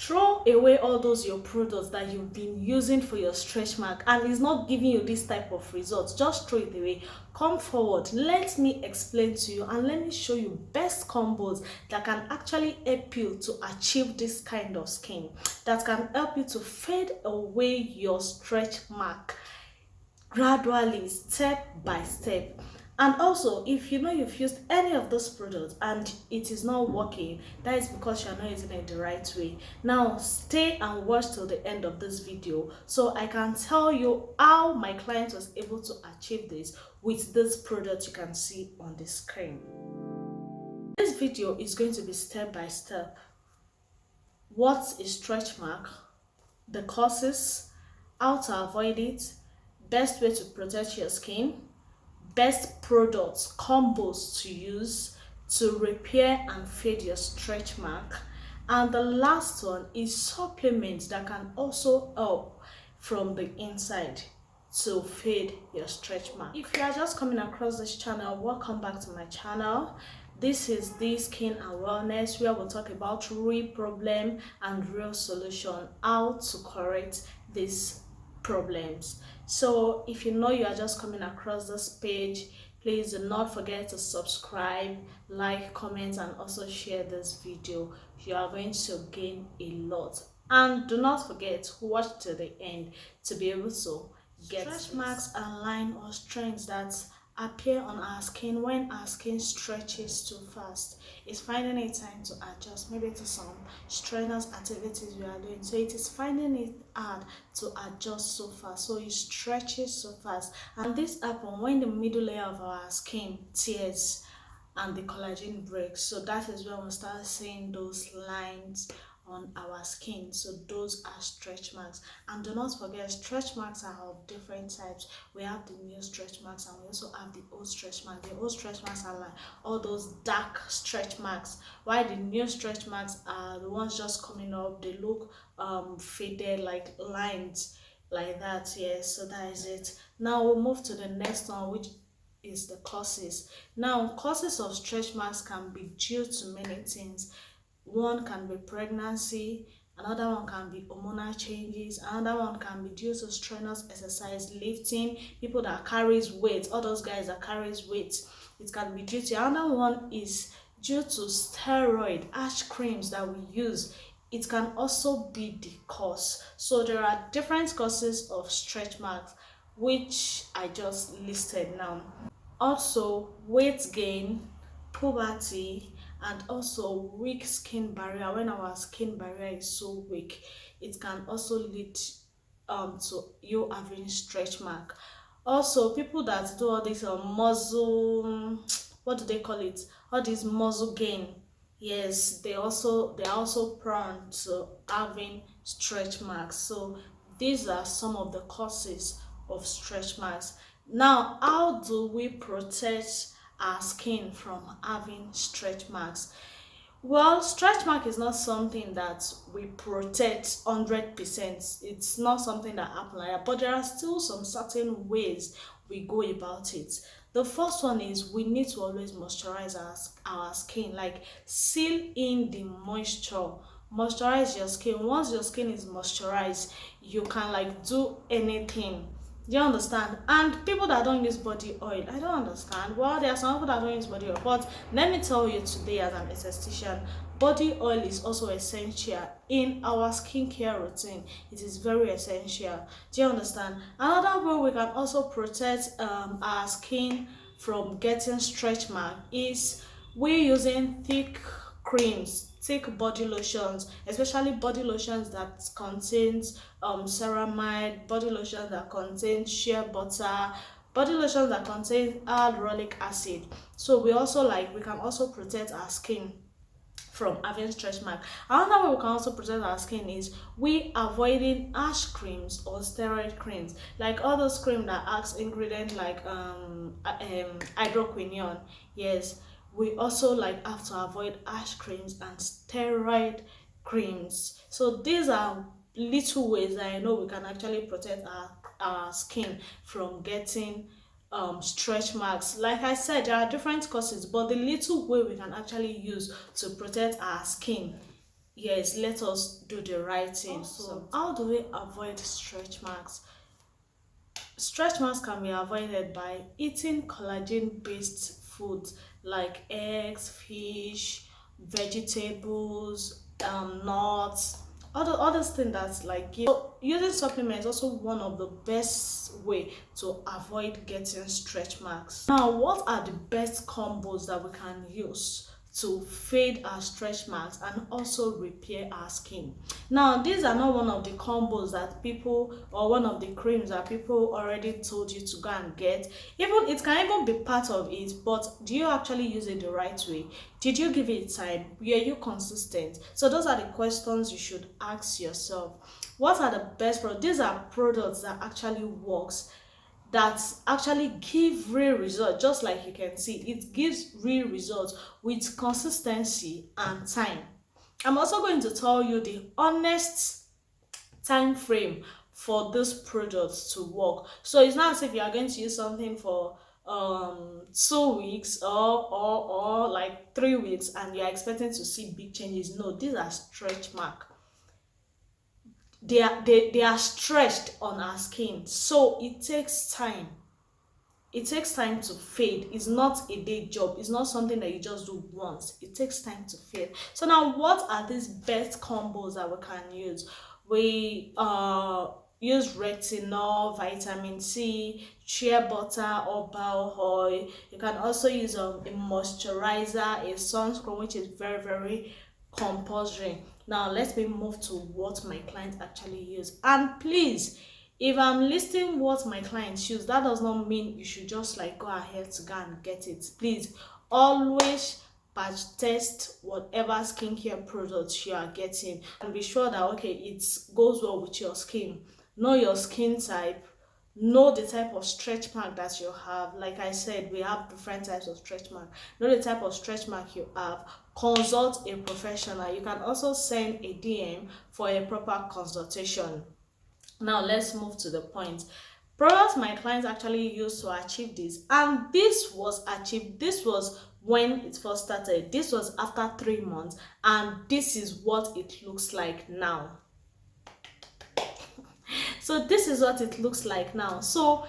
throw away all those your products that you've been using for your stretch mark and it's not giving you this type of results. Just throw it away. Come forward, let me explain to you and let me show you best combos that can actually help you to achieve this kind of skin, that can help you to fade away your stretch mark gradually, step by step. And also, if you know you've used any of those products and it is not working, that is because you're not using it the right way. Now stay and watch till the end of this video so I can tell you how my client was able to achieve this with this product you can see on the screen. This video is going to be step by step. What is stretch mark, the causes, how to avoid it, best way to protect your skin, best products, combos to use to repair and fade your stretch mark, and the last one is supplements that can also help from the inside to fade your stretch mark. If you are just coming across this channel, welcome back to my channel. This is the Skin and Wellness, where we'll talk about real problem and real solution, how to correct these problems. So if you know you are just coming across this page, please do not forget to subscribe, like, comment, and also share this video. You are going to gain a lot. And do not forget to watch to the end to be able to get stretch marks and line or strains that appear on our skin when our skin stretches too fast. It's finding it time to adjust maybe to some strenuous activities we are doing, so it is finding it hard to adjust so fast, so it stretches so fast. And this happens when the middle layer of our skin tears and the collagen breaks. So that is when we start seeing those lines on our skin. So those are stretch marks. And do not forget, stretch marks are of different types. We have the new stretch marks and we also have the old stretch marks. The old stretch marks are like all those dark stretch marks, while the new stretch marks are the ones just coming up. They look faded, like lines like that. Yes, so that is it. Now we'll move to the next one, which is the causes. Now causes of stretch marks can be due to many things. One can be pregnancy, another one can be hormonal changes, another one can be due to strenuous exercise, lifting, people that carries weight, all those guys that carries weight, it can be due to. Another one is due to steroid ash creams that we use. It can also be the cause. So there are different causes of stretch marks which I just listed now. Also weight gain, puberty, and also weak skin barrier. When our skin barrier is so weak, it can also lead to you having stretch mark. Also people that do all this muscle, what do they call it, all this muscle gain, yes, they are also prone to having stretch marks. So these are some of the causes of stretch marks. Now how do we protect our skin from having stretch marks? Well, stretch mark is not something that we protect 100%. It's not something that happens like that, but there are still some certain ways we go about it. The first one is we need to always moisturize our skin, like seal in the moisture. Moisturize your skin. Once your skin is moisturized, you can like do anything. Do you understand? And people that don't use body oil, I don't understand. Well, there are some people that don't use body oil, but let me tell you today as an esthetician, body oil is also essential in our skincare routine. It is very essential. Do you understand? Another way we can also protect our skin from getting stretch mark is we using thick creams, thick body lotions, especially body lotions that contains ceramide, body lotions that contain shea butter, body lotions that contain hyaluronic acid. So we can also protect our skin from having stretch mark. Another way we can also protect our skin is we avoiding harsh creams or steroid creams, like all those creams that acts ingredient like hydroquinone. Yes, we also have to avoid harsh creams and steroid creams. So these are little ways that I know we can actually protect our skin from getting stretch marks. Like I said, there are different causes, but the little way we can actually use to protect our skin yes, let us do the right thing. So how do we avoid stretch marks? Stretch marks can be avoided by eating collagen based foods like eggs, fish, vegetables, nuts, all those things that's like give. So using supplements is also one of the best way to avoid getting stretch marks. Now, what are the best combos that we can use to fade our stretch marks and also repair our skin? Now, these are not one of the combos that people, or one of the creams that people already told you to go and get. Even it can even be part of it, but do you actually use it the right way? Did you give it time? Were you consistent? So those are the questions you should ask yourself. What are the best products? These are products that actually works, that actually give real results. Just like you can see, it gives real results with consistency and time. I'm also going to tell you the honest time frame for this product to work. So it's not as if you are going to use something for 2 weeks or like 3 weeks and you're expecting to see big changes. No, these are stretch mark. They are stretched on our skin, so it takes time. It takes time to fade. It's not a day job. It's not something that you just do once. It takes time to fade. So now, what are these best combos that we can use? We use retinol, vitamin C, shea butter, or bile oil. You can also use a moisturizer, a sunscreen, which is very, very compulsory. Now let me move to what my clients actually use. And please, if I'm listing what my clients use, that does not mean you should just like go ahead to go and get it. Please always batch test whatever skincare products you are getting and be sure that okay, it goes well with your skin. Know your skin type, know the type of stretch mark that you have. Like I said, we have different types of stretch mark. Know the type of stretch mark you have. Consult a professional. You can also send a DM for a proper consultation. Now let's move to the point. Products my clients actually used to achieve this, and this was achieved. This was when it first started. This was after 3 months, and this is what it looks like now. So this is what it looks like now. So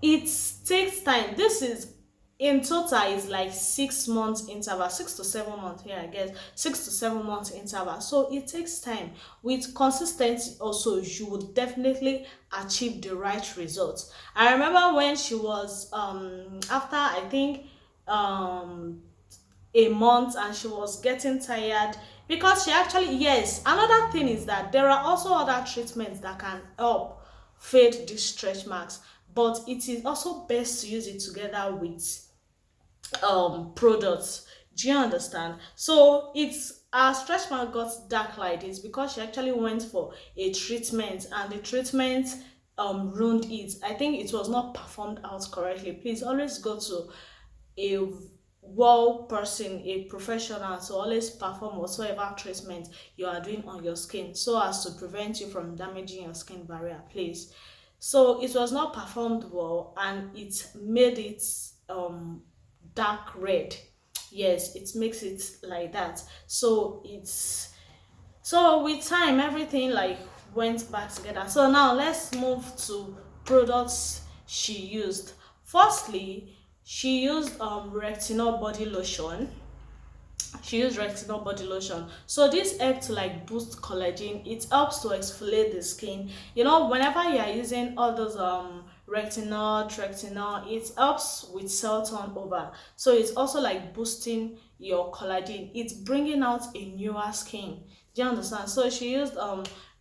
it takes time. This is in total is like 6 months interval, 6 to 7 months here, I guess 6 to 7 months interval. So it takes time. With consistency also, you will definitely achieve the right results. I remember when she was after I think a month, and she was getting tired because she actually, yes, another thing is that there are also other treatments that can help fade these stretch marks, but it is also best to use it together with products. Do you understand? So it's our stretch mark got dark like this because she actually went for a treatment, and the treatment ruined it. I think it was not performed out correctly. Please always go to a well person, a professional, to always perform whatsoever treatment you are doing on your skin so as to prevent you from damaging your skin barrier, please. So it was not performed well, and it made it dark red. Yes, it makes it like that. So it's, so with time everything like went back together. So now let's move to products she used. Firstly, she used retinol body lotion. So this helps to like boost collagen. It helps to exfoliate the skin. You know, whenever you are using all those retinol, it helps with cell turnover. So it's also like boosting your collagen. It's bringing out a newer skin. Do you understand? So she used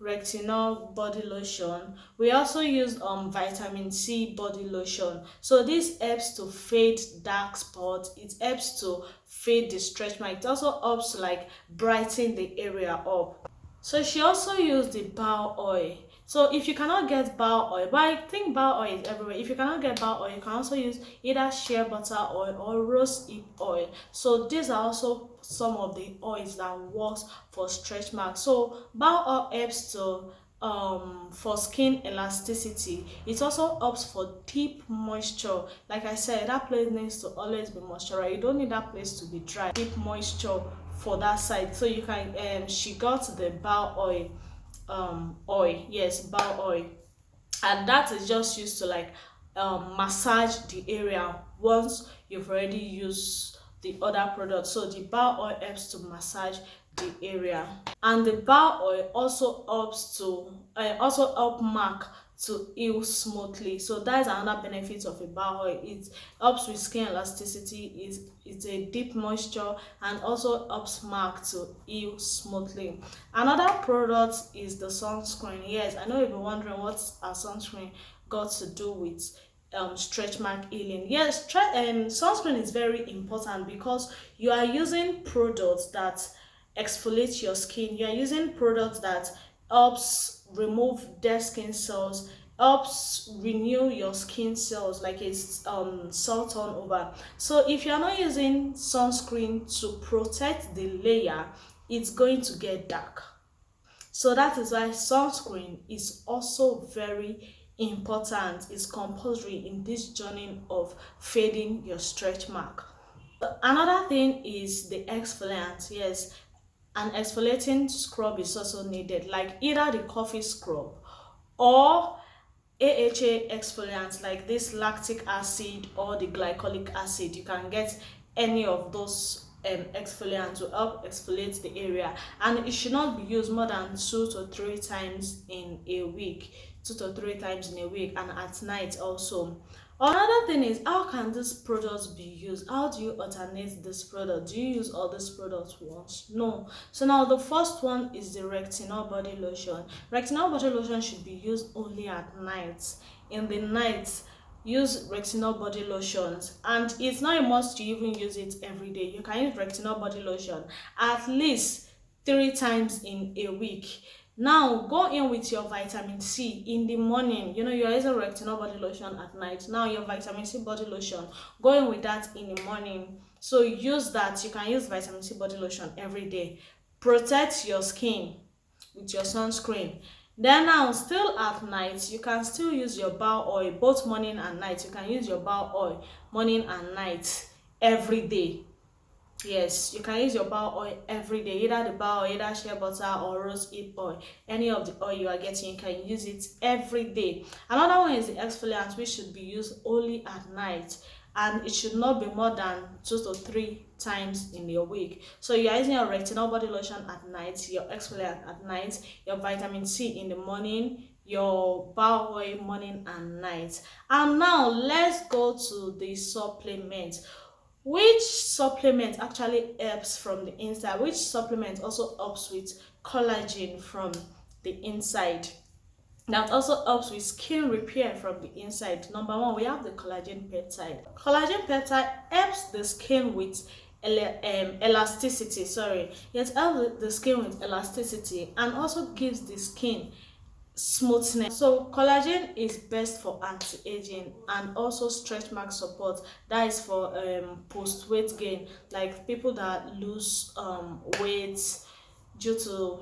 retinol body lotion. We also used vitamin C body lotion. So this helps to fade dark spots. It helps to fade the stretch mark. It also helps to like brighten the area up. So she also used the bile oil. So if you cannot get bile oil, but I think bile oil is everywhere. If you cannot get bile oil, you can also use either shea butter oil or rose hip oil. So these are also some of the oils that works for stretch marks. So bile oil helps to for skin elasticity. It also helps for deep moisture. Like I said, that place needs to always be moisturized. You don't need that place to be dry. Deep moisture for that side. So you can she got the bar oil, yes, bar oil, and that is just used to like massage the area once you've already used the other product. So the bar oil helps to massage the area, and the bar oil also helps to also help mark to heal smoothly. So that's another benefit of a bar oil. It helps with skin elasticity, is it's a deep moisture, and also helps mark to heal smoothly. Another product is the sunscreen. Yes, I know you've been wondering what a sunscreen got to do with stretch mark healing. Yes, sunscreen is very important because you are using products that exfoliate your skin. You are using products that helps remove dead skin cells, helps renew your skin cells like it's cell turnover. So if you are not using sunscreen to protect the layer, it's going to get dark. So that is why sunscreen is also very important. It's compulsory in this journey of fading your stretch mark. Another thing is the exfoliant. Yes, an exfoliating scrub is also needed, like either the coffee scrub or AHA exfoliants like this lactic acid or the glycolic acid. You can get any of those exfoliants to help exfoliate the area, and it should not be used more than 2 to 3 times in a week, 2 to 3 times in a week, and at night also. Another thing is, how can these products be used? How do you alternate this product? Do you use all these products once? No. So now the first one is the retinol body lotion. Retinol body lotion should be used only at night. In the night, use retinol body lotions, and it's not a must to even use it every day. You can use retinol body lotion at least 3 times in a week. Now go in with your vitamin C in the morning. You know, you're using retinol body lotion at night. Now your vitamin C body lotion, go in with that in the morning. So use that. You can use vitamin C body lotion every day. Protect your skin with your sunscreen. Then now still at night, you can still use your bar oil both morning and night. You can use your bar oil morning and night every day. Yes, you can use your bar oil every day, either the bar oil, either shea butter or rosehip oil. Any of the oil you are getting, you can use it every day. Another one is the exfoliant, which should be used only at night, and it should not be more than 2 to 3 times in your week. So you are using your retinol body lotion at night, your exfoliant at night, your vitamin C in the morning, your bar oil morning and night. And now let's go to the supplements. Which supplement actually helps from the inside? Which supplement also helps with collagen from the inside? That also helps with skin repair from the inside. Number one, we have the collagen peptide. Collagen peptide helps the skin with elasticity. Sorry, it helps the skin with elasticity and also gives the skin smoothness. So collagen is best for anti-aging and also stretch mark support. That is for post weight gain, like people that lose weight due to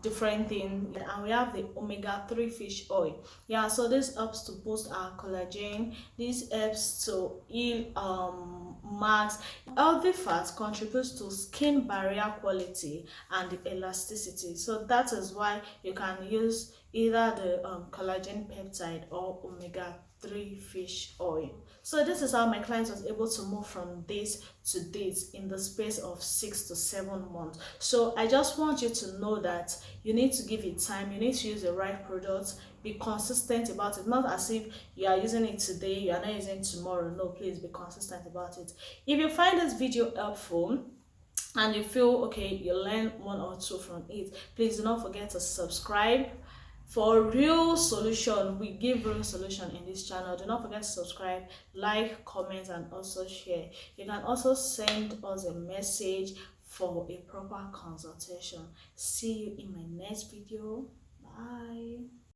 different things. And we have the omega-3 fish oil. Yeah, so this helps to boost our collagen. This helps to heal marks. Healthy fat contributes to skin barrier quality and the elasticity. So that is why you can use either the collagen peptide or omega-3 fish oil. So this is how my client was able to move from this to this in the space of 6 to 7 months. So I just want you to know that you need to give it time. You need to use the right products. Be consistent about it. Not as if you are using it today, you are not using it tomorrow. No, please be consistent about it. If you find this video helpful and you feel okay, you learn one or two from it, please do not forget to subscribe. For real solution, we give real solution in this channel. Do not forget to subscribe, like, comment, and also share. You can also send us a message for a proper consultation. See you in my next video. Bye.